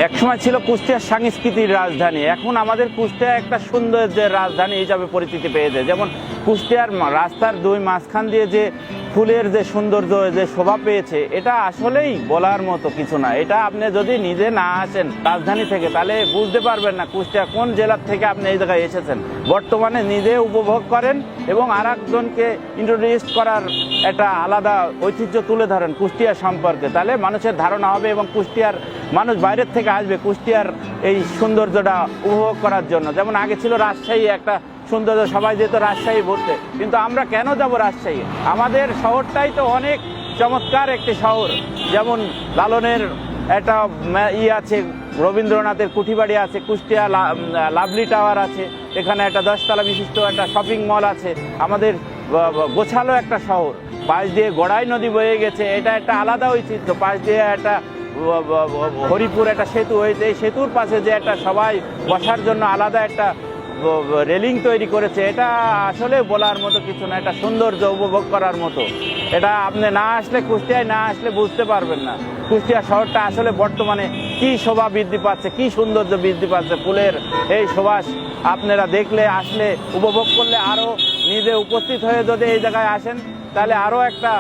একসময় ছিল কুষ্টিয়ার সাংস্কৃতিক রাজধানী, এখন আমাদের কুষ্টিয়া একটা সৌন্দর্যের রাজধানী হিসাবে পরিচিতি পেয়েছে। যেমন কুষ্টিয়ার রাস্তার দুই মাঝখান দিয়ে যে ফুলের যে সৌন্দর্য, যে শোভা পেয়েছে, এটা আসলেই বলার মতো কিছু না। এটা আপনি যদি নিজে না আসেন রাজধানী থেকে, তাহলে বুঝতে পারবেন না কুষ্টিয়া কোন জেলার থেকে আপনি এই জায়গায় এসেছেন। বর্তমানে নিজে উপভোগ করেন এবং আর একজনকে ইন্ট্রোডিউস করার একটা আলাদা ঐতিহ্য তুলে ধরেন কুষ্টিয়া সম্পর্কে, তাহলে মানুষের ধারণা হবে এবং কুষ্টিয়ার মানুষ বাইরের থেকে আসবে কুষ্টিয়ার এই সৌন্দর্যটা উপভোগ করার জন্য। যেমন আগে ছিল রাজশাহী একটা সৌন্দর্য, সবাই যেত রাজশাহী ঘুরতে, কিন্তু আমরা কেন যাব রাজশাহী? আমাদের শহরটাই তো অনেক চমৎকার একটি শহর। যেমন লালনের একটা আছে, রবীন্দ্রনাথের কুঠিবাড়ি আছে, কুষ্টিয়া লাভলি টাওয়ার আছে, এখানে একটা 10 তলা বিশিষ্ট একটা শপিং মল আছে। আমাদের গোছালো একটা শহর, পাশ দিয়ে গড়াই নদী বয়ে গেছে, এটা একটা আলাদা ঐতিহ্য। পাশ দিয়ে একটা হরিপুর একটা সেতু হয়েছে, এই সেতুর পাশে যে একটা সবাই বসার জন্য আলাদা একটা রেলিং তৈরি করেছে, এটা আসলে বলার মতো কিছু না, এটা সৌন্দর্য উপভোগ করার মতো। এটা আপনি না আসলে, কুষ্টিয়ায় না আসলে বুঝতে পারবেন না কুষ্টিয়া শহরটা আসলে বর্তমানে কি শোভা বৃদ্ধি পাচ্ছে, কি সৌন্দর্য বৃদ্ধি পাচ্ছে। ফুলের এই সুবাস আপনারা দেখলে, আসলে উপভোগ করলে, আরও নিজে উপস্থিত হয়ে যদি এই জায়গায় আসেন, তাহলে আরও একটা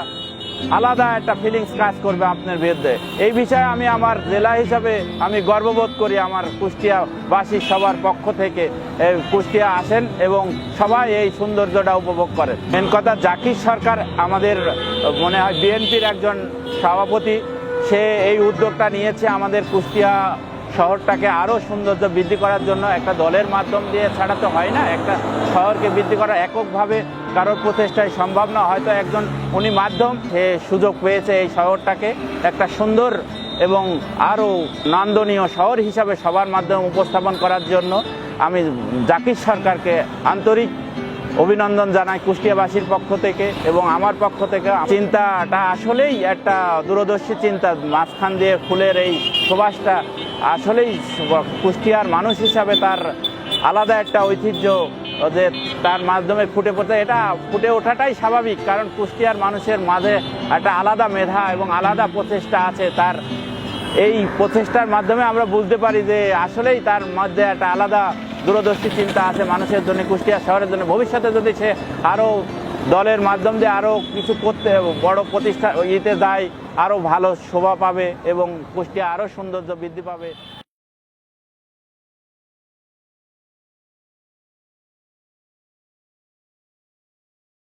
আলাদা একটা ফিলিংস কাজ করবে আপনার বিরুদ্ধে। এই বিষয়ে আমি আমার জেলা হিসাবে আমি গর্ববোধ করি। আমার কুষ্টিয়াবাসী সবার পক্ষ থেকে কুষ্টিয়া আসেন এবং সবাই এই সৌন্দর্যটা উপভোগ করেন। মেন কথা, জাকির সরকার আমাদের মনে হয় বিএনপির একজন সভাপতি, সে এই উদ্যোগটা নিয়েছে আমাদের কুষ্টিয়া শহরটাকে আরও সৌন্দর্য বৃদ্ধি করার জন্য। একটা দলের মাধ্যম দিয়ে ছাড়া তো হয় না, একটা শহরকে বৃদ্ধি করা এককভাবে কারোর প্রচেষ্টায় সম্ভব না। হয়তো একজন উনি মাধ্যম, সে সুযোগ পেয়েছে এই শহরটাকে একটা সুন্দর এবং আরও নান্দনীয় শহর হিসাবে সবার মাধ্যমে উপস্থাপন করার জন্য। আমি জাকির সরকারকে আন্তরিক অভিনন্দন জানাই কুষ্টিয়াবাসীর পক্ষ থেকে এবং আমার পক্ষ থেকে। চিন্তাটা আসলেই একটা দূরদর্শী চিন্তা, মাঝখান দিয়ে ফুলের এই সুবাসটা আসলেই কুষ্টিয়ার মানুষ হিসাবে তার আলাদা একটা ঐতিহ্য যে তার মাধ্যমে ফুটে পড়তে, এটা ফুটে ওঠাটাই স্বাভাবিক, কারণ কুষ্টিয়ার মানুষের মাঝে একটা আলাদা মেধা এবং আলাদা প্রচেষ্টা আছে। তার এই প্রচেষ্টার মাধ্যমে আমরা বুঝতে পারি যে আসলেই তার মধ্যে একটা আলাদা দূরদর্শী চিন্তা আছে মানুষের জন্য, কুষ্টিয়া শহরের জন্য। ভবিষ্যতে যদি সে আরও দলের মাধ্যম দিয়ে আরও কিছু করতে, বড় প্রতিষ্ঠা যায়, আরও ভালো শোভা পাবে এবং কুষ্টিয়া আরও সৌন্দর্য বৃদ্ধি পাবে।